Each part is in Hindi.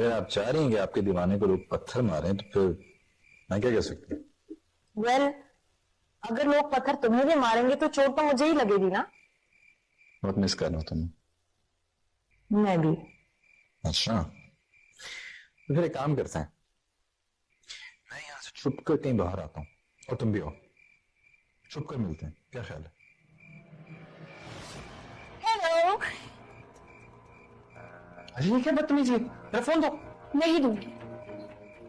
अगर आप चाह रही हैं कि आपके दीवाने को लोग पत्थर मारें तो फिर मैं क्या कह सकती हूँ? वेल, अगर लोग पत्थर तुम्हें भी मारेंगे तो चोट तो मुझे ही लगेगी ना। बहुत मिस कर रहा हूँ तुम्हें। मैं भी। अच्छा, तो फिर एक काम करते हैं, मैं यहाँ से छुप कर कहीं बाहर आता हूँ और तुम भी आओ, छुप कर मिलते हैं, क्या ख्याल है? हेलो। अरे ये क्या बदतमीजी है? मेरा फोन दो। नहीं दूंगी।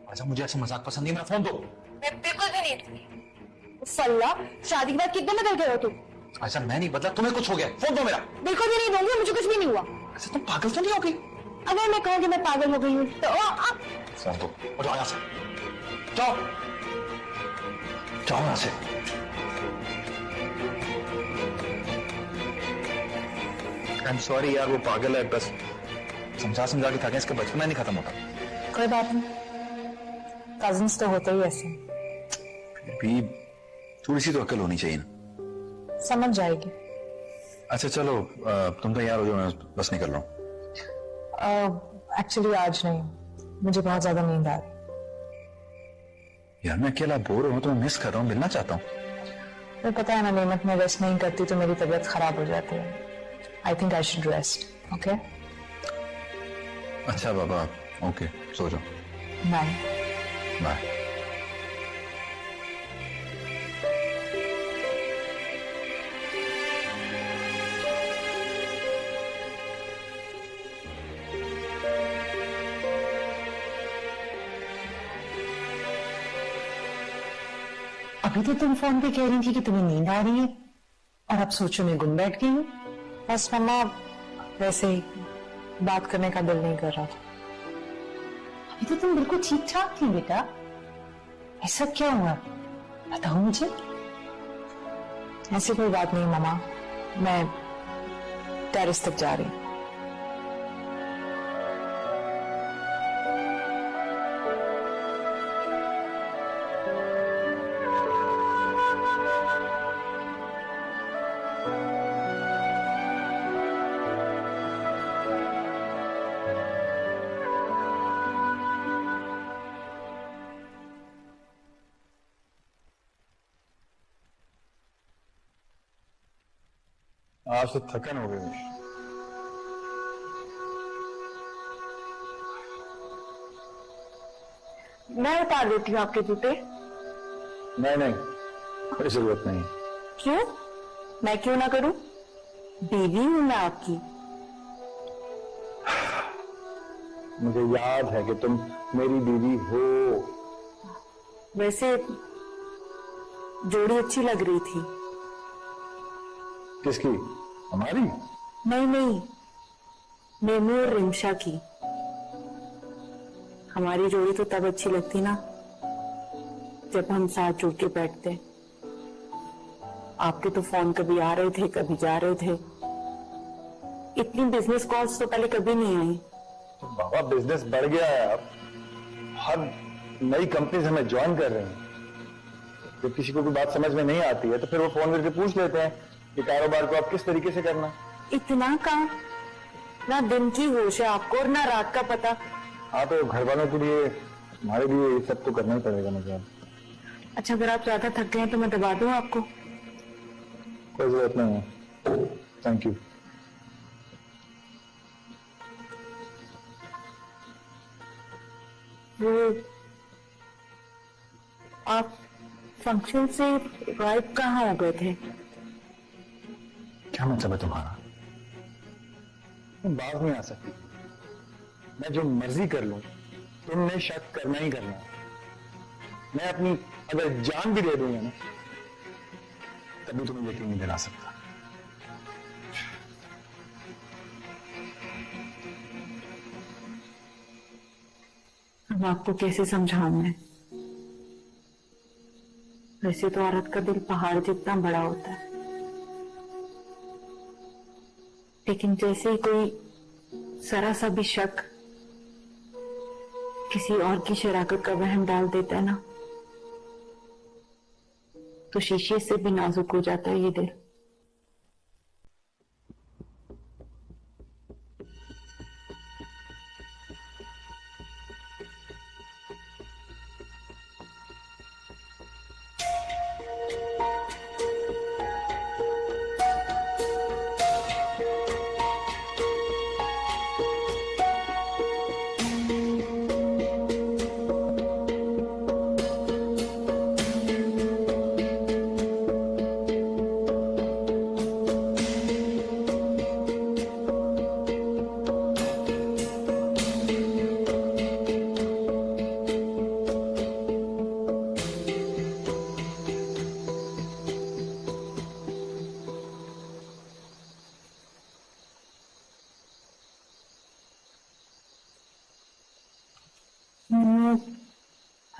अच्छा, मुझे ऐसा मजाक पसंद नहीं, मेरा फोन दो। मैं बिल्कुल भी नहीं दूंगी। सल्ला, शादी के बाद कितने बदल गए हो तुम? अच्छा, मैं नहीं बदला, तुम्हें कुछ हो गया, फोन दो मेरा। बिल्कुल भी नहीं दूंगी, मुझे कुछ भी नहीं हुआ। अच्छा, तुम पागल तो नहीं हो गई? अगर मैं कहूँ कि मैं पागल हो गई हूँ तो फोन दो और जाओ यहाँ से, जाओ जाओ यहाँ से। आई एम सॉरी यार, वो पागल है, बस समझा समझा के थके, इसका बचपना नहीं खत्म होता। कोई बात नहीं, कजिन्स तो होते ही ऐसे। फिर भी थोड़ी सी तो अक्ल होनी चाहिए ना। समझ जाएगी। अच्छा चलो, तुम तैयार हो जाओ, मैं बस निकल रहा हूँ। एक्चुअली आज नहीं, मुझे बहुत ज्यादा नींद आ रही। यार मैं अकेला बोर हूँ, तो मैं मिस कर रहा हूँ, मिलना चाहता हूँ। मुझे पता है, मैं नियमत में रेस्ट नहीं करती तो मेरी तबीयत खराब हो जाती है। I think I should rest. Okay? अच्छा बाबा, ओके, सो जाओ। बाय। बाय। अभी तो तुम फोन पे कह रही थी कि तुम्हें नींद आ रही है और अब सोचो मैं गुम बैठ गई हूँ। बस मम्मा, वैसे ही बात करने का दिल नहीं कर रहा था। अभी तो तुम बिल्कुल ठीक ठाक थी बेटा, ऐसा क्या हुआ बताओ मुझे। ऐसी कोई बात नहीं मम्मा, मैं टेरेस तक जा रही हूँ। आज तो थकन हो गई। मैं उतार देती हूँ आपके जूते। नहीं नहीं, कोई जरूरत नहीं। क्यों? मैं क्यों ना करूं? बीवी हूं मैं आपकी। मुझे याद है कि तुम मेरी बीवी हो। वैसे जोड़ी अच्छी लग रही थी। किसकी? हमारी? नहीं नहीं, मेमू और रिमशा की। हमारी जोड़ी तो तब अच्छी लगती ना जब हम साथ जुड़ के बैठते। आपके तो फोन कभी आ रहे थे कभी जा रहे थे। इतनी बिजनेस कॉल्स तो पहले कभी नहीं आई। तो बाबा, बिजनेस बढ़ गया है अब, हर नई कंपनीज हमें ज्वाइन कर रहे हैं। जब किसी को भी बात समझ में नहीं आती है तो फिर वो फोन करके पूछ लेते हैं कि कारोबार को आप किस तरीके से करना। इतना काम, ना दिन की होश है आपको और ना रात का पता। हाँ, तो घर वालों के लिए, हमारे लिए ये सब तो करना ही पड़ेगा मुझे। अच्छा, अगर आप ज्यादा थक गए तो मैं दबा दूं आपको? कोई जरूरत नहीं है, थैंक यू। वो आप फंक्शन से गायब कहाँ हो गए थे? क्या मतलब है तुम्हारा? तुम बात नहीं आ सकती। मैं जो मर्जी कर लूं, तुमने शक करना ही करना। मैं अपनी अगर जान भी दे दूंगा ना, तभी तुम्हें यकीन नहीं दिला सकता। अब आपको कैसे समझाऊं मैं? वैसे तो औरत का दिल पहाड़ जितना बड़ा होता है, लेकिन जैसे ही कोई जरा सा भी शक किसी और की शराकत का वहम डाल देता है ना, तो शीशे से भी नाजुक हो जाता है ये दिल।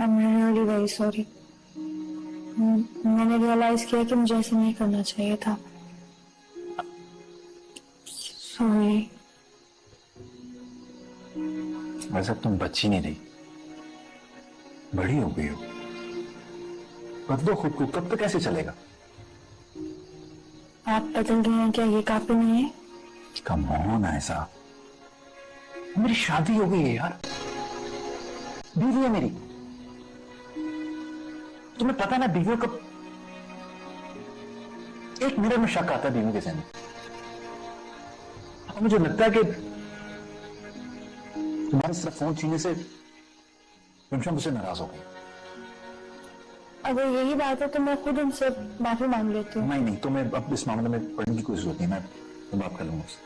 I'm really very sorry. मैंने रियलाइज किया कि मुझे ऐसा नहीं करना चाहिए था. Sorry. वैसे तुम बच्ची नहीं रही, बड़ी हो गई हो. बदलो खुद को, कब तक ऐसे चलेगा? आप बदल गए हैं क्या? ये काफी नहीं है? कम ऑन ऐसा, मेरी शादी हो गई है यार, बीवी है मेरी. तुम्हें पता ना बीवियों का एक मिनट में शक आता है बीवियों के जहन. मुझे लगता है कि तुम्हारे सिर्फ फोन छीनने से रिमशा मुझसे नाराज हो गई. अगर यही बात है तो मैं खुद उनसे माफी मांग लेती हूँ. नहीं तो मैं अब इस मामले में पढ़ने की कोई जरूरत नहीं, मैं बात कर लूंगा उससे.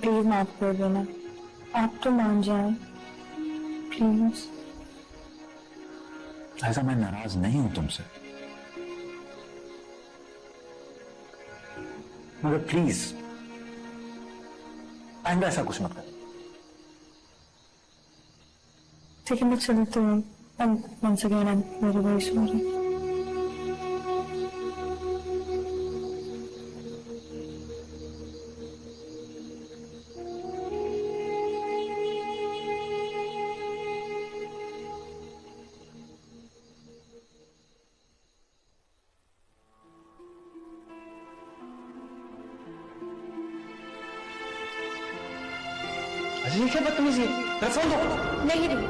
प्लीज माफ कर देना. आप तो मान जाए प्लीज. ऐसा मैं नाराज नहीं हूं तुमसे, मगर प्लीज आइंदा ऐसा कुछ मत कर. ठीक है, मैं चलती हूँ. Once again, I'm very, very sorry. अजी ये क्या बदतमीजी है? मेरा फोन दो. नहीं रही.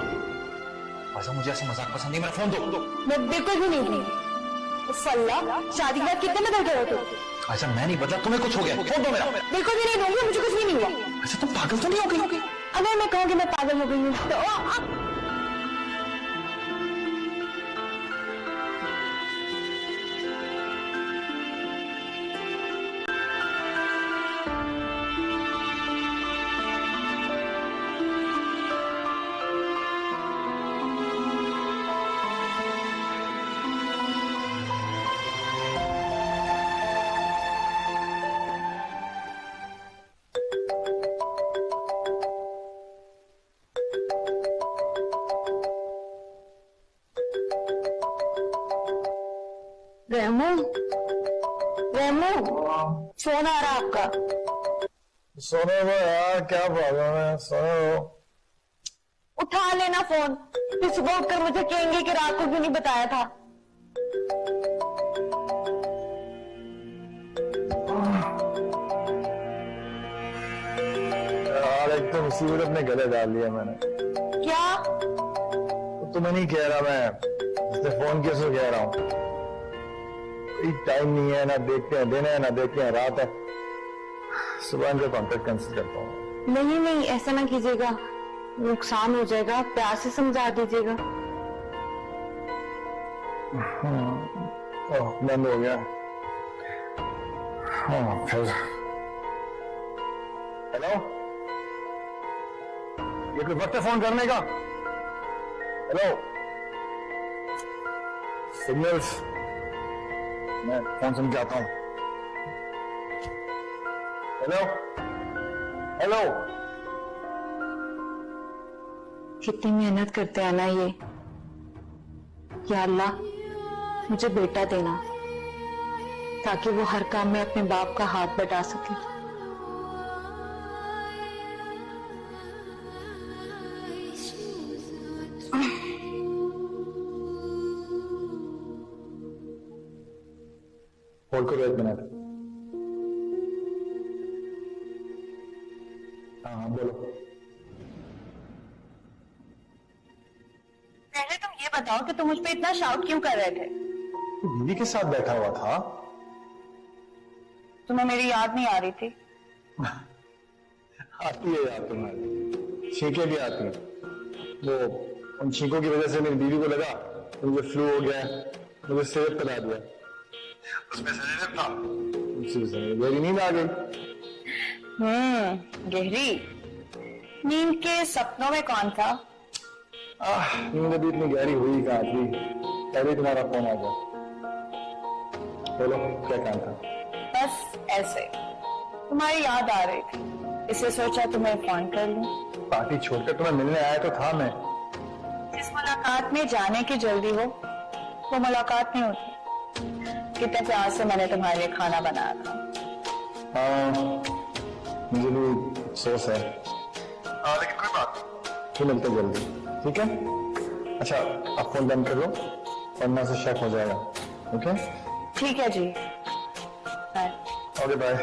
ऐसा मुझे ऐसा मजाक पसंद नहीं, मेरा फोन दो. मैं बिल्कुल भी नहीं रही. फल्ला, शादी के बाद कितने बदल गए हो तुम? ऐसा मैं नहीं बदला, तुम्हें कुछ हो गया. फोन दो मेरा. बिल्कुल भी नहीं दूंगी. मुझे कुछ भी नहीं हुआ. ऐसा तुम पागल तो नहीं हो गई? अगर मैं कहूँ कि मैं पागल हो गई हूँ तो रेमो, रेमो, फोन आ रहा आपका. सोने दो यार, क्या प्रॉब्लम है? सोने दो. उठा लेना फोन. फिर सुबह उठकर मुझे कहेंगे कि रात को क्यों नहीं बताया था. यार एक तो मुसीबत अपने गले डाल लिया मैंने. क्या? तो तुम्हें नहीं कह रहा, मैं जिसने फोन किया उसको कह रहा हूँ. टाइम नहीं है, ना देखते हैं दिन है, ना देखते हैं रात है. सुबह इनका कॉन्ट्रैक्ट कैंसिल करता हूँ. नहीं नहीं, ऐसा ना कीजिएगा. नुकसान हो जाएगा. प्यार से समझा दीजिएगा. बंद हो गया. हाँ फिर हेलो, ये कोई वक्त है फोन करने का? हेलो, सिग्नल्स, मैं फोन सुन के आता हूं. Hello hello. कितनी मेहनत करते हैं ना ये. या अल्लाह, मुझे बेटा देना ताकि वो हर काम में अपने बाप का हाथ बटा सके. होल्ड करो 1 मिनट. हाँ बोलो. पहले तुम ये बताओ कि तुम मुझ पे इतना शाउट क्यों कर रहे थे? बीवी के साथ बैठा हुआ था. तुम्हें मेरी याद नहीं आ रही थी? आती है याद तुम्हारी, छींकें भी आती हैं. वो उन छींकों की वजह से मेरी बीवी को लगा मुझे फ्लू हो गया, मुझे सेव करा दिया. उसमें से था, गहरी नींद आ गई. गहरी नींद के सपनों में कौन था? नींद अभी इतनी गहरी हुई कहाँ थी, तभी तुम्हारा फोन आ गया. बोलो क्या काम था? बस ऐसे तुम्हारी याद आ रही थी, इसलिए सोचा तुम्हें फोन कर लूं. पार्टी छोड़कर तुम्हें मिलने आया तो था मैं, मुलाकात में जाने की जल्दी हो वो मुलाकात नहीं होती। कितने प्यार से मैंने तुम्हारे लिए खाना बनाया था। मुझे भी अफसोस है, लेकिन कोई बात, फिर मिलते जल्दी, ठीक है? अच्छा, आप फोन बंद कर लो वरना से शक हो जाएगा। ओके, ठीक है जी, बाय। Okay bye.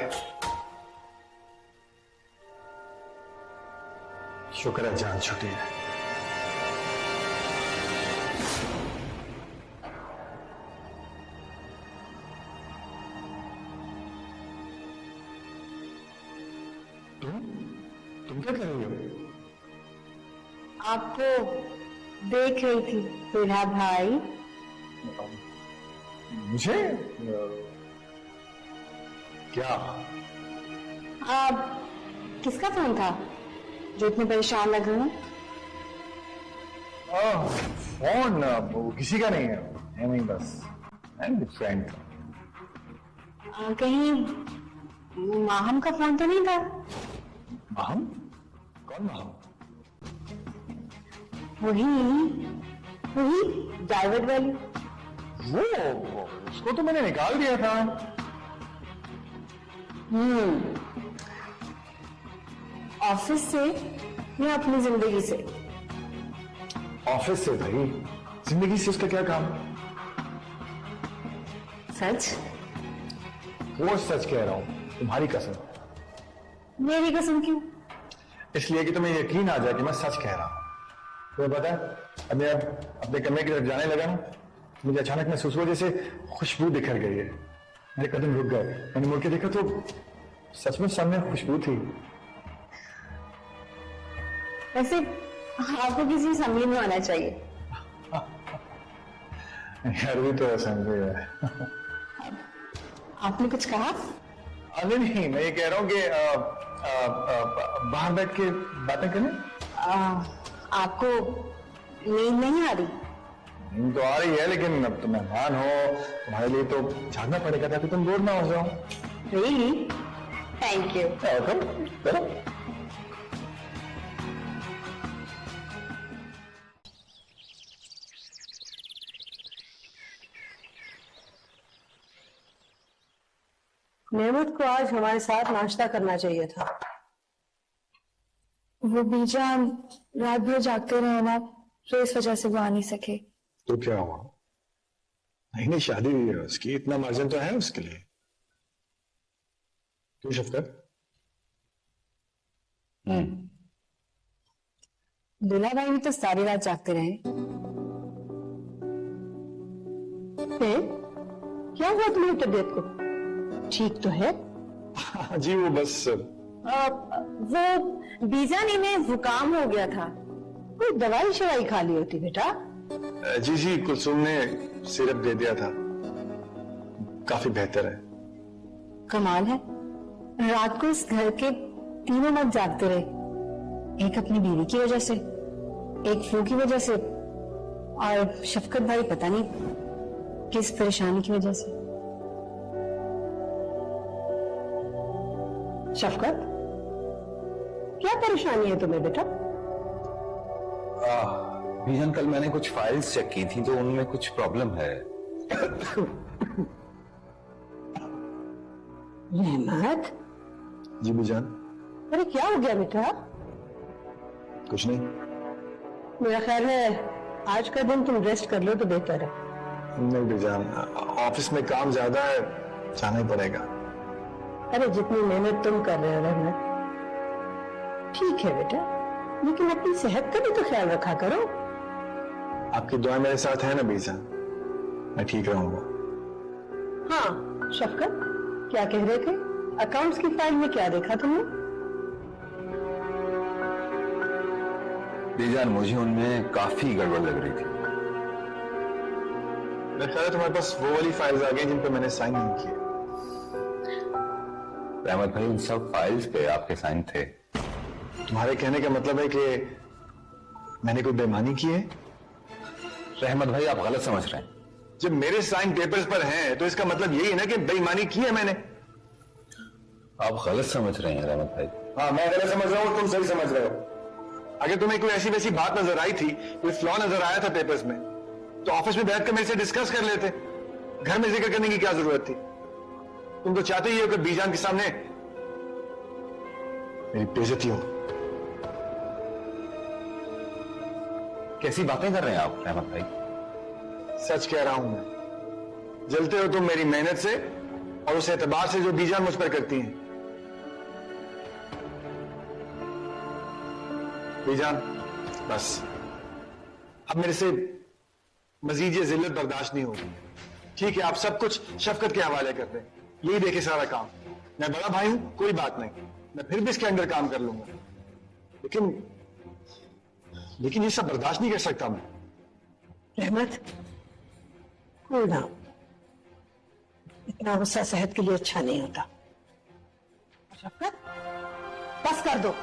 शुक्र है जान छुट्टी है। तुम क्या कर रही हो? आपको देख रही थी दूल्हा भाई। मुझे क्या? आप किसका फोन था जो इतने परेशान लग रहे हैं? फोन वो किसी का नहीं है नहीं, बस फ्रेंड। कहीं माहम का फोन तो नहीं था? माहम? कौन माहम? वही ड्राइवर वाली। वो उसको तो मैंने निकाल दिया था। ऑफिस से या अपनी जिंदगी से? ऑफिस से भाई, जिंदगी से उसका क्या काम? सच? वो सच कह रहा हूं, तुम्हारी कसम। मेरी कसम क्यों? इसलिए कि तुम्हें यकीन आ जाए कि मैं सच कह रहा हूं। तुम्हें पता है, अब मैं अपने कमरे की तरफ जाने लगा ना, मुझे अचानक महसूस हुआ जैसे खुशबू बिखर गई है। मेरे कदम रुक गए, मैंने मुड़ के देखा तो सच में सामने खुशबू थी। वैसे आपको किसी समझ में आना चाहिए। यार भी तो असंभव है। आपने कुछ कहा? अरे नहीं, मैं ये कह रहा हूँ कि बाहर बैठ के बातें करें। आपको नींद नहीं आ रही? नींद तो आ रही है, लेकिन अब तुम मेहमान हो, तुम्हारे लिए तो जागना पड़ेगा ताकि तुम बोर ना हो जाओ। Really? Thank you. चलो। नेमत को आज हमारे साथ नाश्ता करना चाहिए था। वो बीजान रात भर जागते रहे ना, तो इस वजह से वो आ नहीं सके। तो क्या हुआ? नहीं शादी हुई है उसकी, इतना मार्जिन तो है उसके लिए। क्यों शफकत? दूल्हा भाई भी तो सारी रात जागते रहे। क्या हुआ तुम्हारी तबीयत को? ठीक तो है? जी वो बस वो बीजानी में जुकाम हो गया था, कोई दवाई शवाई खा ली होती बेटा। जी कुलसुम ने सिरप दे दिया था, काफी बेहतर है। कमाल है, रात को इस घर के तीनों मर्द जागते रहे, एक अपनी बीवी की वजह से, एक फ्लू की वजह से, और शफकत भाई पता नहीं किस परेशानी की वजह से। शफकत, क्या परेशानी है तुम्हें बेटा? बीजन, कल मैंने कुछ फाइल्स चेक की थी तो उनमें कुछ प्रॉब्लम है। रहमत, जी बीजान। अरे क्या हो गया बेटा? कुछ नहीं। मेरा ख्याल है आज का दिन तुम रेस्ट कर लो तो बेहतर है। नहीं बीजान, ऑफिस में काम ज्यादा है, जाना ही पड़ेगा। अरे जितनी मेहनत तुम कर रहे हो रहमत, ठीक है बेटा, लेकिन अपनी सेहत का भी तो ख्याल रखा करो। आपकी दुआ मेरे साथ है ना बीजान, मैं ठीक रहूंगा। हाँ शफकत, क्या कह रहे थे? अकाउंट्स की फाइल में क्या देखा तुमने? बीजान, मुझे उनमें काफी गड़बड़ लग रही थी। मेरा ख्याल है तुम्हारे पास वो वाली फाइल्स आ गई जिन पे मैंने साइन नहीं किए। रहमत भाई, उन सब फाइल्स पे आपके साइन थे। तुम्हारे कहने का मतलब है कि मैंने कोई बेईमानी की है? रहमत भाई, आप गलत समझ रहे हैं। जब मेरे साइन पेपर्स पर हैं तो इसका मतलब यही है ना कि बेईमानी की है मैंने। आप गलत समझ रहे हैं रहमत भाई। हाँ, मैं गलत समझ रहा हूँ, तुम सही समझ रहे हो। अगर तुम्हें कोई ऐसी वैसी बात नजर आई थी, कोई फ्लॉ नजर आया था पेपर्स में, तो ऑफिस में बैठकर मेरे से डिस्कस कर लेते। घर में जिक्र करने की क्या जरूरत थी? तुम तो चाहते ही हो कि बीजान के सामने मेरी बेइज्जती हो। कैसी बातें कर रहे हैं आप रहमत भाई? सच कह रहा हूं मैं। जलते हो तुम मेरी मेहनत से और उस एतबार से जो बीजान मुझ पर करती हैं। बीजान, बस अब मेरे से मजीद ये जिल्लत बर्दाश्त नहीं होगी। ठीक है, आप सब कुछ शफकत के हवाले कर दें, यही देखे सारा काम। मैं बड़ा भाई हूं, कोई बात नहीं, मैं फिर भी इसके अंदर काम कर लूंगा। लेकिन ये सब बर्दाश्त नहीं कर सकता मैं। रहमत, कूल डाउन। इतना गुस्सा सेहत के लिए अच्छा नहीं होता। शफकत, बस कर दो।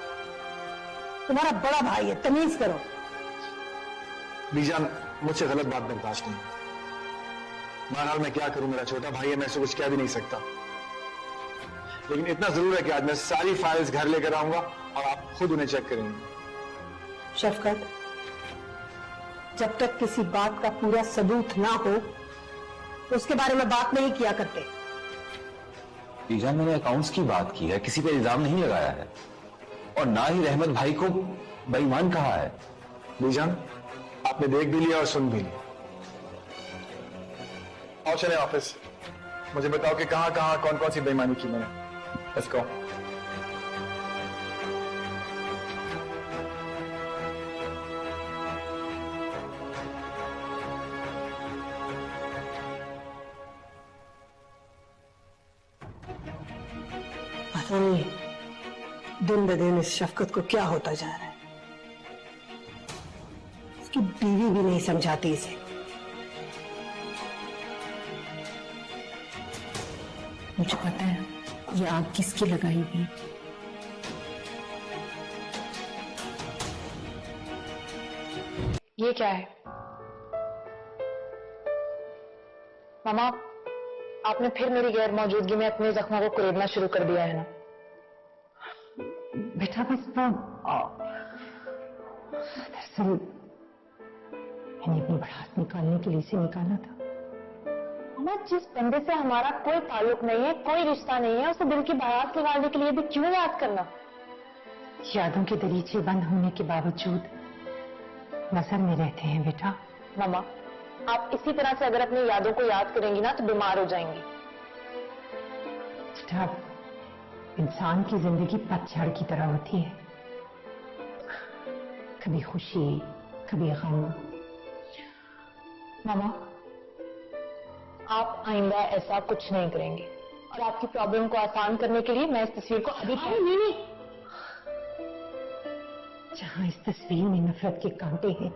तुम्हारा बड़ा भाई है, तमीज करो। बीजान, मुझसे गलत बात बर्दाश्त नहीं। बहरहाल मैं क्या करूं, मेरा छोटा भाई है, मैं इससे कुछ कह भी नहीं सकता। लेकिन इतना जरूर है कि आज मैं सारी फाइल्स घर लेकर आऊंगा और आप खुद उन्हें चेक करेंगे। शफकत, जब तक किसी बात का पूरा सबूत ना हो तो उसके बारे में बात नहीं किया करते। बीजान, मैंने अकाउंट्स की बात की है, किसी पे इल्जाम नहीं लगाया है और ना ही रहमत भाई को बेईमान कहा है। बीजान, आपने देख भी लिया और सुन भी लिया। और चले ऑफिस। मुझे बताओ कि कहां कहां कौन कौन सी बेईमानी की मैंने। Let's go. पता नहीं दिन ब दिन इस शफकत को क्या होता जा रहा है। उसकी बीवी भी नहीं समझाती इसे। मुझे पता है ये आग किसकी लगाई हुई। ये क्या है? मामा, आपने फिर मेरी गैर मौजूदगी में अपने जख्मों को कुरेदना शुरू कर दिया है ना? बेटा, बस तो दरअसल मैंने अपनी भड़ास निकालने के लिए इसे निकाला था। मामा, जिस बंदे से हमारा कोई ताल्लुक नहीं है, कोई रिश्ता नहीं है, उसे दिल की भड़ास निकालने के लिए भी क्यों याद करना? यादों के दरीचे बंद होने के बावजूद नजर में रहते हैं बेटा। मामा, आप इसी तरह से अगर अपनी यादों को याद करेंगी ना तो बीमार हो जाएंगी। बेटा, इंसान की जिंदगी पतझड़ की तरह होती है, कभी खुशी कभी गम। मामा, आप आइंदा ऐसा कुछ नहीं करेंगे और आपकी प्रॉब्लम को आसान करने के लिए मैं इस तस्वीर को अभी नहीं, जहां इस तस्वीर में नफरत के कांटे हैं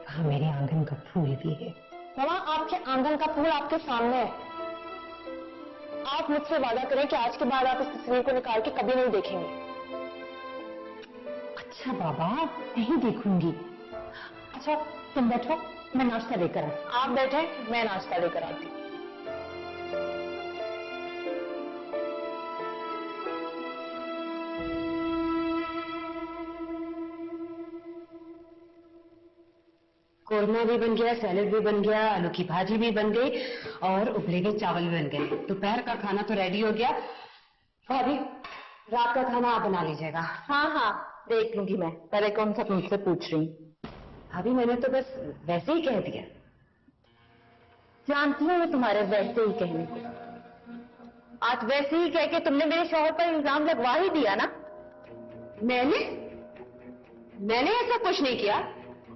वहां मेरे आंगन का फूल भी है। मामा, आपके आंगन का फूल आपके सामने है। आप मुझसे वादा करें कि आज के बाद आप इस तस्वीर को निकाल के कभी नहीं देखेंगे। अच्छा बाबा, नहीं देखूंगी। अच्छा तुम बैठो, मैं नाश्ता लेकर आती। आप बैठे, मैं नाश्ता लेकर आती हूँ। कोरमा भी बन गया, सैलेड भी बन गया, आलू की भाजी भी बन गई और उबले हुए चावल भी बन गए। दोपहर का खाना तो रेडी हो गया। भाभी, रात का खाना आप बना लीजिएगा। हाँ हाँ, देख लूंगी मैं। पहले कौन सा तुमसे पूछ रही हूँ। भाभी, मैंने तो बस वैसे ही कह दिया। जानती हूँ मैं तुम्हारे वैसे ही कहने को। आज वैसे ही कह के तुमने मेरे शौहर पर इल्जाम लगवा ही दिया ना। मैंने ऐसा कुछ नहीं किया।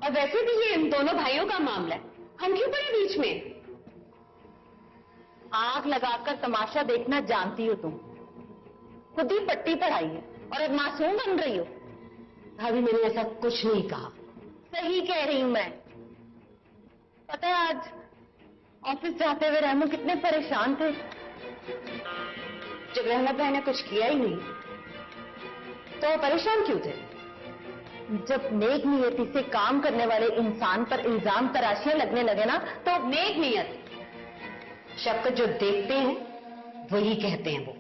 और वैसे भी ये इन दोनों भाइयों का मामला है, हम क्यों पड़े बीच में? आग लगाकर तमाशा देखना जानती हो तुम। खुद ही पट्टी पढ़ाई है और एक मासूम बन रही हो। भाभी, मैंने ऐसा कुछ नहीं कहा। सही कह रही हूं मैं। पता है आज ऑफिस जाते हुए रहमू कितने परेशान थे। जब रहमत भाई ने कुछ किया ही नहीं तो परेशान क्यों थे? जब नेक नियति से काम करने वाले इंसान पर इल्जाम तराशियां लगने लगे ना तो नेक नियत शफकत जो देखते हैं वही कहते हैं। वो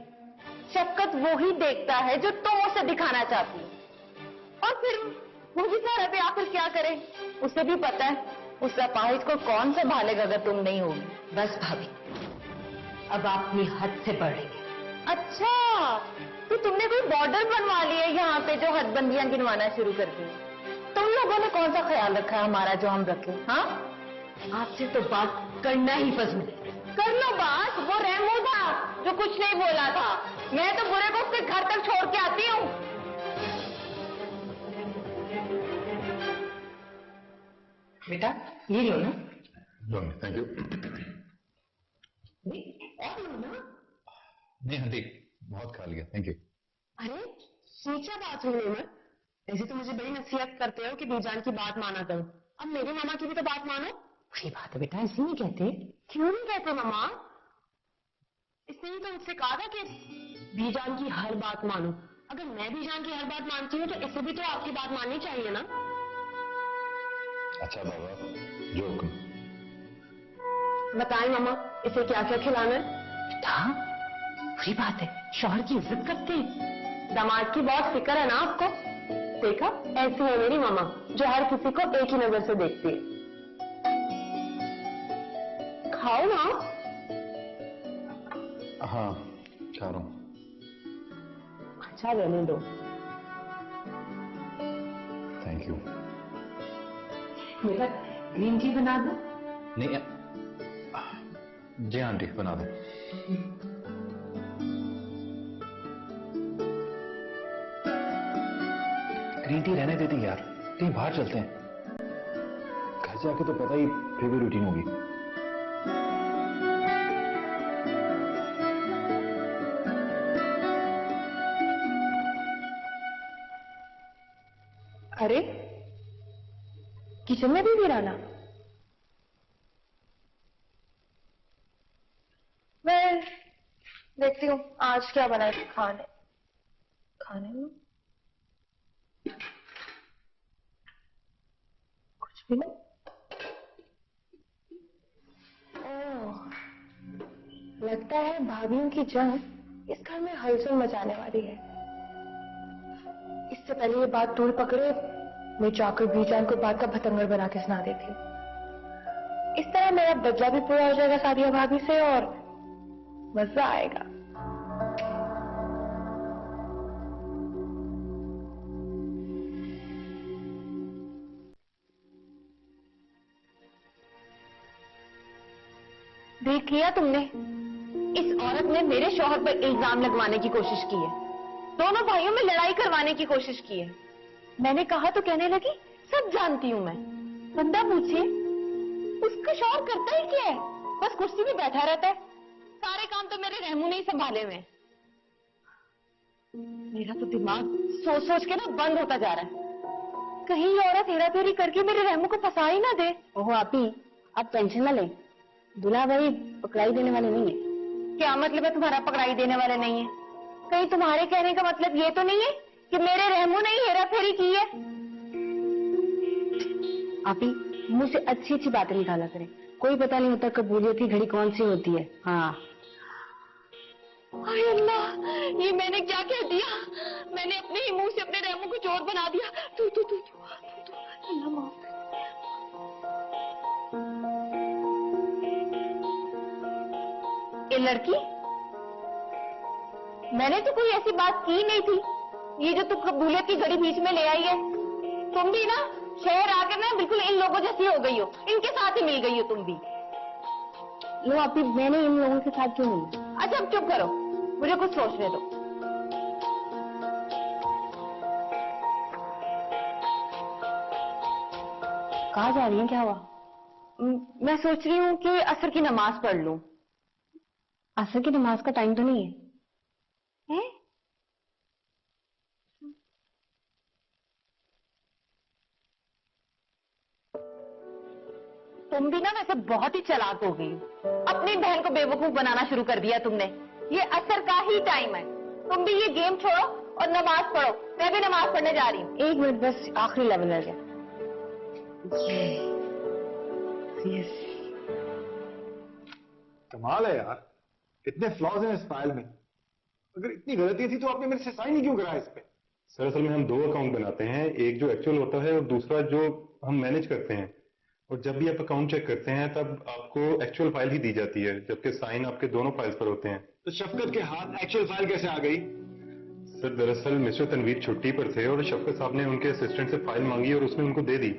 शफकत वो ही देखता है जो तुम उसे दिखाना चाहती हो। और फिर मुझे सारा पे आकर क्या करे? उसे भी पता है उस अपाहिज को कौन संभालेगा अगर तुम नहीं होगी। बस भाभी, अब आप अपनी हद से बढ़ रही हैं। अच्छा, तो तुमने कोई बॉर्डर बनवा लिया है यहाँ पे जो हदबंदियां गिनवाना शुरू कर दी? तुम लोगों ने कौन सा ख्याल रखा है हमारा जो हम रखे? हाँ, आपसे तो बात करना ही फजूल है। कर लो बात। वो रहमू था जो कुछ नहीं बोला था। मैं तो बुरे को उसके घर तक छोड़ के आती हूँ। बेटा ये लो ना। Thank you. नहीं आंटी, बहुत खा लिया, थैंक यू। अरे सोचा बात हुई मत। ऐसे तो मुझे बड़ी नसीहत करते हो कि बीजान की बात माना करो। अब मेरे मामा की भी तो बात मानो। वही बात है बेटा, ऐसे नहीं कहते। क्यों नहीं कहते मामा? इसने ही तो मुझसे कहा था कि बीजान की हर बात मानो। अगर मैं बीजान की हर बात मानती हूँ तो इसे भी तो आपकी बात माननी चाहिए ना। अच्छा बाबा, जो हुक्म। बताएं मामा, इसे क्या क्या खिलाना है? बेटा वही बात है, शौहर की इज्जत करते हैं। दामाद की बहुत फिक्र है ना आपको। देखा, ऐसी है मेरी मामा जो हर किसी को एक ही नजर से देखती है। खाओ ना। हाँ, खा रहा हूँ। अच्छा रहने दो। Thank you. बेटा ग्रीन टी बना दो। नहीं, जी आंटी बना दो। ग्रीन टी रहने देती यार, कहीं बाहर चलते हैं। घर जाके तो पता ही फिर भी रूटीन होगी। अरे किचन में भी वीराना। मैं देखती हूँ आज क्या बनाए खाने खाने में। कुछ भी नहीं। ओह, लगता है भाभीयों की जंग इस घर में हलचल मचाने वाली है। इससे पहले ये बात दूर पकड़े, मैं जाकर बीजान को बात का भतंगड़ बना के सुना देती हूँ। इस तरह मेरा बदला भी पूरा हो जाएगा सादिया भाभी से और मजा आएगा। देख लिया तुमने, इस औरत ने मेरे शौहर पर इल्जाम लगवाने की कोशिश की है। दोनों भाइयों में लड़ाई करवाने की कोशिश की है। मैंने कहा तो कहने लगी सब जानती हूं मैं। बंदा पूछे उसका शौहर करता ही क्या है? बस कुर्सी में बैठा रहता है। सारे काम तो मेरे रहमू ने ही संभाले हुए हैं। मेरा तो दिमाग सोच सोच के ना बंद होता जा रहा है। कहीं ये औरत हेरा फेरी करके मेरे रहमू को फंसा ही ना दे। ओहो आपी, आप टेंशन ना ले, दूल्हा भाई पकड़ाई देने वाले नहीं है। क्या मतलब है तुम्हारा पकड़ाई देने वाले नहीं है? कहीं तुम्हारे कहने का मतलब ये तो नहीं है कि मेरे रहमू ने ही हेरा फेरी की है? आपी मुंह से अच्छी अच्छी बातें निकाला करें, कोई पता नहीं होता कबूलियत की घड़ी कौन सी होती है। हाँ अरे अल्लाह, ये मैंने क्या कह दिया? मैंने अपने ही मुंह से अपने रहमू को चोर बना दिया। तू तू तू तू अल्लाह माफ कर। ये लड़की, मैंने तो कोई ऐसी बात की नहीं थी। ये जो तू कबूलियत की घड़ी बीच में ले आई है, तुम भी ना शहर आकर ना बिल्कुल इन लोगों जैसी हो गई हो। इनके साथ ही मिल गई हो तुम भी। लो आपी, मैंने इन लोगों के साथ क्यों नहीं? अच्छा अब चुप करो, मुझे कुछ सोचने दो। कहाँ जा रही हैं, क्या हुआ? मैं सोच रही हूँ कि असर की नमाज पढ़ लूं। असर की नमाज का टाइम तो नहीं है। हैं? तुम भी ना वैसे बहुत ही चालाक हो गई। अपनी बहन को बेवकूफ बनाना शुरू कर दिया तुमने। ये असर का ही टाइम है। तुम भी ये गेम छोड़ो और नमाज पढ़ो। मैं भी नमाज पढ़ने जा रही हूँ। 1 मिनट बस, आखिरी लेवल रह गया। कमाल है यार, इतने फ्लॉज हैं इस फाइल में। अगर इतनी गलती थी तो आपने मेरे से साइन ही क्यों कराया इस पे? सर असल में हम दो अकाउंट बनाते हैं, एक जो एक्चुअल होता है और दूसरा जो हम मैनेज करते हैं। और जब भी आप अकाउंट चेक करते हैं तब आपको एक्चुअल फाइल ही दी जाती है, जबकि साइन आपके दोनों फाइल्स पर होते हैं। तो शफकत के हाथ एक्चुअल फाइल कैसे आ गई? सर दरअसल मिस्टर तनवीर छुट्टी पर थे और शफकत साहब ने उनके असिस्टेंट से फाइल मांगी और उसने उनको दे दी।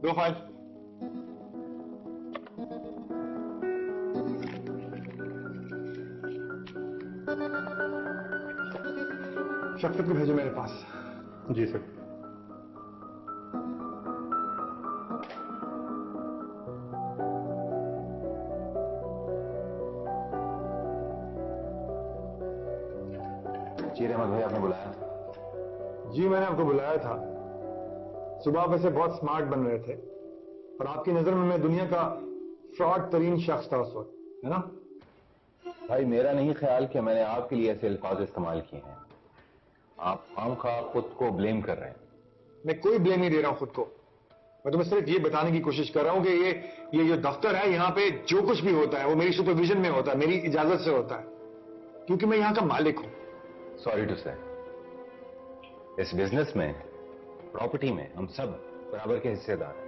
दो फाइल। शफकत को भेजो मेरे पास। जी सर। जी रहमत भाई, आपने बुलाया? जी मैंने आपको बुलाया था। सुबह आप वैसे बहुत स्मार्ट बन रहे थे, और आपकी नजर में मैं दुनिया का फ्रॉड तरीन शख्स था उस वक्त, है ना? भाई मेरा नहीं ख्याल कि मैंने आपके लिए ऐसे अल्फाज इस्तेमाल किए हैं। आप खामखा खुद को ब्लेम कर रहे हैं। मैं कोई ब्लेम नहीं दे रहा हूं खुद को। मैं तुम्हें सिर्फ ये बताने की कोशिश कर रहा हूं कि ये जो दफ्तर है, यहाँ पे जो कुछ भी होता है वो मेरी सुपरविजन में होता है, मेरी इजाजत से होता है, क्योंकि मैं यहाँ का मालिक हूं। सॉरी टू से, इस बिजनेस में, प्रॉपर्टी में हम सब बराबर के हिस्सेदार हैं।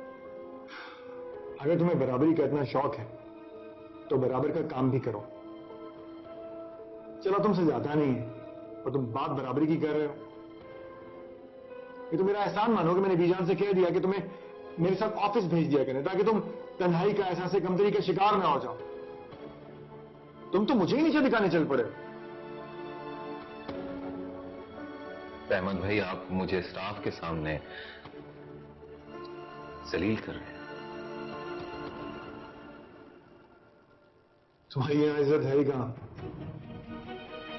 अगर तुम्हें बराबरी का इतना शौक है तो बराबर का काम भी करो। चलो तुमसे ज्यादा नहीं है और तुम बात बराबरी की कर रहे हो। ये तो मेरा एहसान मानो कि मैंने बीजान से कह दिया कि तुम्हें मेरे साथ ऑफिस भेज दिया करें, ताकि तुम तन्हाई का, एहसास कमतरी का शिकार ना हो जाओ। तुम तो मुझे ही नीचे दिखाने चल पड़े। रहमत भाई, आप मुझे स्टाफ के सामने जलील कर रहे हैं। तुम्हारी यहां इज्जत है ही कहां?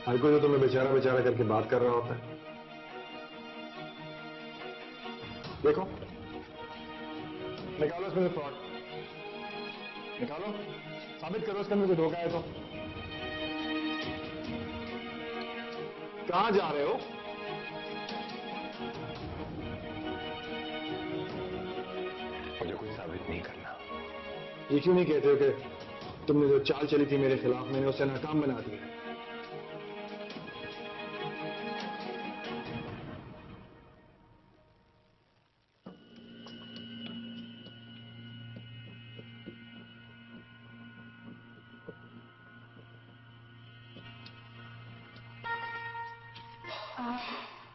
हर कोई तो तुम्हें बेचारा बेचारा करके बात कर रहा होता है। देखो, निकालो इसमें से फ्रॉड, निकालो, साबित करो इसके अंदर कोई धोखा है तो। कहां जा रहे हो? मुझे कुछ साबित नहीं करना। ये क्यों नहीं कहते हो कि तुमने जो चाल चली थी मेरे खिलाफ, मैंने उसे नाकाम बना दिया?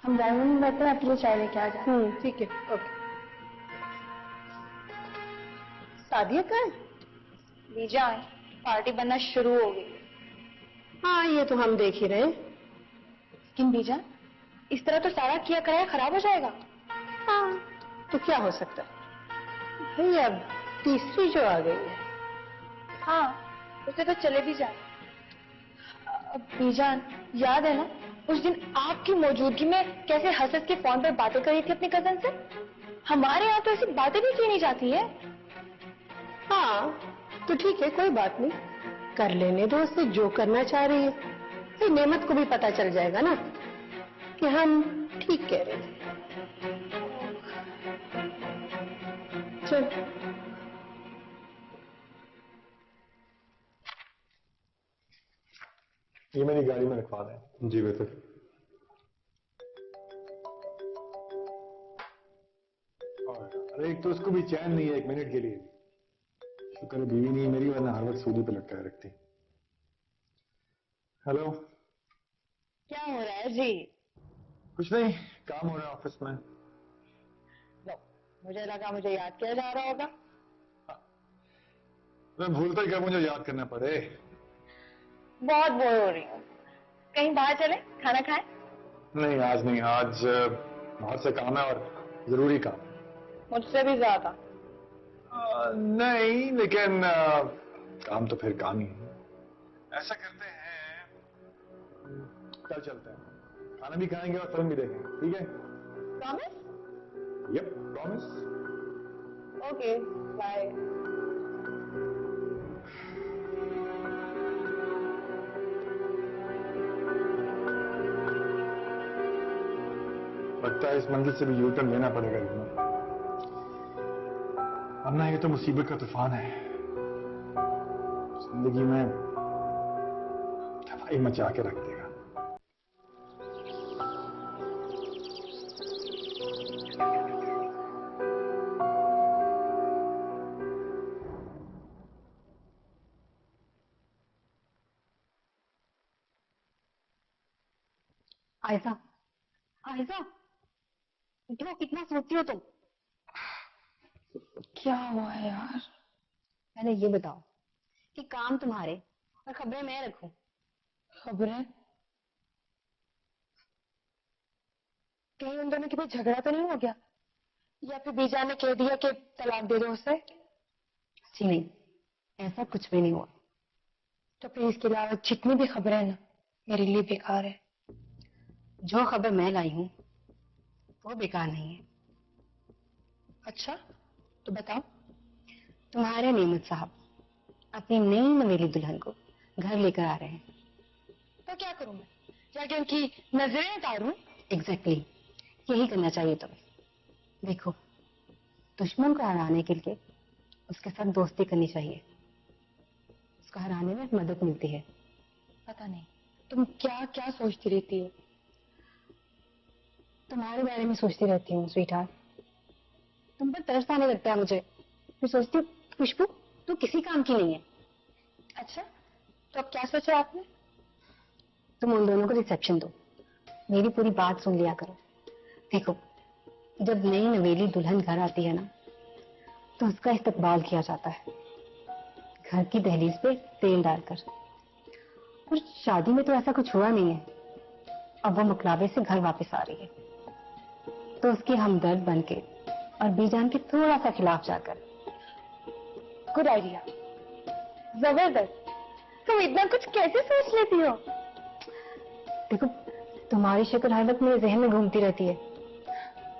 हम डायमंड में बैठे हैं, आपके लिए चाय लेके आ जाए। ठीक है, ओके। सादिया का बीजा पार्टी बनना शुरू हो गई। हाँ, ये तो हम देख ही रहे हैं। लेकिन बीजा, इस तरह तो सारा किया कराया खराब हो जाएगा। हाँ, तो क्या हो सकता है भाई, अब तीसरी जो आ गई है। हाँ, उसे तो चले भी जाए। अब बीजान, याद है ना उस दिन आपकी मौजूदगी में कैसे हंस हंस के फोन पर बातें करी थी अपने कजन से? हमारे यहाँ तो ऐसी बातें भी की नहीं जाती है। हाँ, तो ठीक है, कोई बात नहीं, कर लेने दो उसे जो करना चाह रही है। फिर नेमत को भी पता चल जाएगा ना कि हम ठीक कह रहे थे। चल। ये मेरी गाड़ी में रखवा दें। जी बेहतर। अरे एक तो उसको भी चैन नहीं है एक मिनट के लिए। शुक्र है बीवी नहीं है मेरी, वरना हर वक्त सूदी पे लटकाए रखती। हेलो। क्या हो रहा है जी? कुछ नहीं, काम हो रहा है ऑफिस में। लो, मुझे लगा मुझे याद किया जा रहा होगा। मैं भूलता ही क्या मुझे याद करना पड़े। बहुत बोर हो रही हूँ, कहीं बाहर चले, खाना खाएं? नहीं आज नहीं, आज बहुत से काम है और जरूरी काम। मुझसे भी ज्यादा। नहीं, लेकिन काम तो फिर काम ही है। ऐसा करते हैं, कल चलते हैं, खाना भी खाएंगे और फिल्म भी देखेंगे, ठीक है? Promise? Yup, promise. Okay, bye. लगता है इस मंजिल से भी यू टर्न लेना पड़ेगा, वरना ये तो मुसीबत का तूफान है, जिंदगी में तबाही मचा के रख देगा। आयजा, आयजा, उठो, कितना सोती हो तुम? क्या हुआ है यार? पहले ये बताओ कि काम तुम्हारे और खबरें मैं रखूं? खबरें? कहीं उन दोनों के बीच झगड़ा तो नहीं हो गया, या फिर बीजा ने कह दिया कि तलाक दे दो उसे? जी नहीं, ऐसा कुछ भी नहीं हुआ। तो फिर इसके अलावा जितनी भी खबरें हैं ना, मेरे लिए बेकार है। जो खबर मैं लाई हूं वो बेकार नहीं है। अच्छा, तो बताओ। तुम्हारे नेमत साहब अपनी नई नवेली दुल्हन को घर लेकर आ रहे हैं। तो क्या करूं मैं? जाके उनकी नजरें उतारूं? एग्जैक्टली, यही करना चाहिए तुम्हें। देखो, दुश्मन को हराने के लिए उसके साथ दोस्ती करनी चाहिए, उसको हराने में मदद मिलती है। पता नहीं तुम क्या क्या सोचती रहती हो। तुम्हारे बारे में सोचती रहती हूँ स्वीट हार्ट। तुम पर तरस आने लगता है मुझे। मैं सोचती हूँ खुशबू तू किसी काम की नहीं है। अच्छा, तो अब क्या सोचा आपने? तुम उन दोनों को रिसेप्शन दो, मेरी पूरी बात सुन लिया करो। देखो, जब नई नवेली दुल्हन घर आती है ना, तो उसका इस्तकबाल किया जाता है घर की दहलीज पे तेल डालकर। और शादी में तो ऐसा कुछ हुआ नहीं है। अब वो मकलाबे से घर वापस आ रही है, तो उसकी हमदर्द बन के और बीजान के थोड़ा सा खिलाफ जाकर। गुड आइडिया, जबरदस्त। तुम इतना कुछ कैसे सोच लेती हो? देखो, तुम्हारी शक्ल हर वक्त मेरे जहन में घूमती रहती है।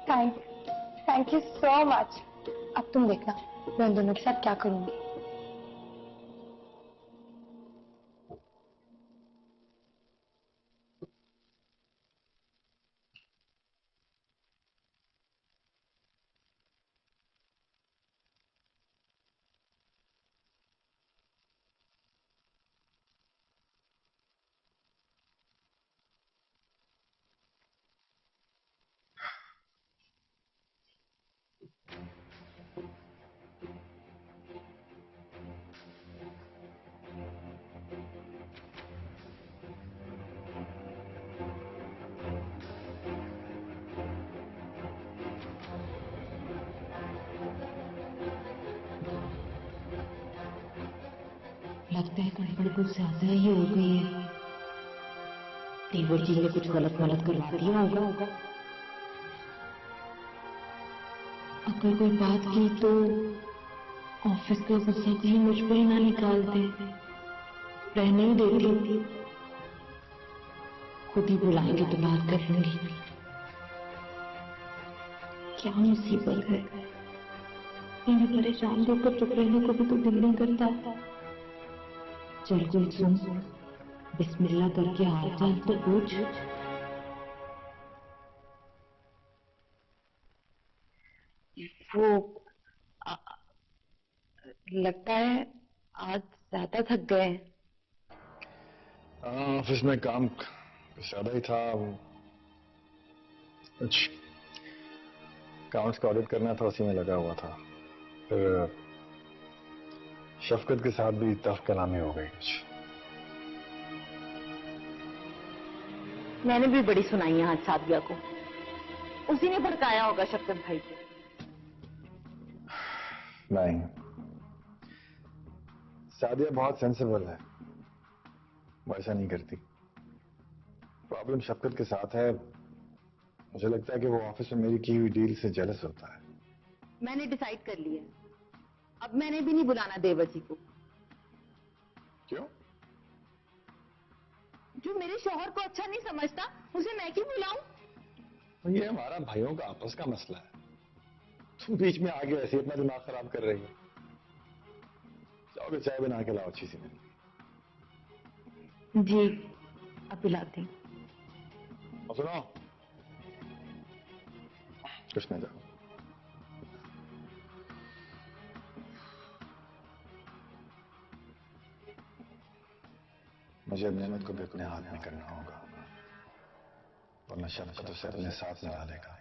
Thank you so much. अब तुम देखना मैं उन दोनों के साथ क्या करूंगी। लगता है गड़बड़ कुछ ज्यादा ही हो गई है। तेवर जी ने कुछ गलत मलत करवा दिया होगा। अगर कोई बात की तो ऑफिस का गुस्सा कहीं मुझ पर ही ना निकाल दे। रहने ही देती, खुद ही बुलाएंगे तो बात कर लूंगी। क्या मुसीबत है, इन्हें परेशान देखकर चुप रहने को भी तो दिल नहीं करता। चल कोई सुन, बिस्मिल्लाह करके हाल चाल तो पूछ। वो लगता है आज ज्यादा थक गए हैं। ऑफिस में काम कुछ ज्यादा ही था। वो कुछ अकाउंट्स का ऑडिट करना था, उसी में लगा हुआ था। फिर शफकत के साथ भी तफ कलामी हो गई कुछ। मैंने भी बड़ी सुनाई है आज सादिया को, उसी ने भड़काया होगा शफकत भाई को। नहीं, सादिया बहुत सेंसिबल है, वो ऐसा नहीं करती। प्रॉब्लम शफकत के साथ है। मुझे लगता है कि वो ऑफिस में मेरी की हुई डील से जेलस होता है। मैंने डिसाइड कर लिया, अब मैंने भी नहीं बुलाना देवर जी को। क्यों? जो मेरे शौहर को अच्छा नहीं समझता उसे मैं क्यों बुलाऊं? तो ये हमारा भाइयों का आपस का मसला है, तुम बीच में आगे ऐसे अपना दिमाग खराब कर रही हो। जाओगे चाय बना के लाओ अच्छी सी मेरी। जी, अब पिलाती हूँ। और सुनो, कुछ नहीं, जाओ। मुझे अब नेमत को भी अपने हाथ में करना होगा, वरना शफकत उसे अपने साथ में डालेगा।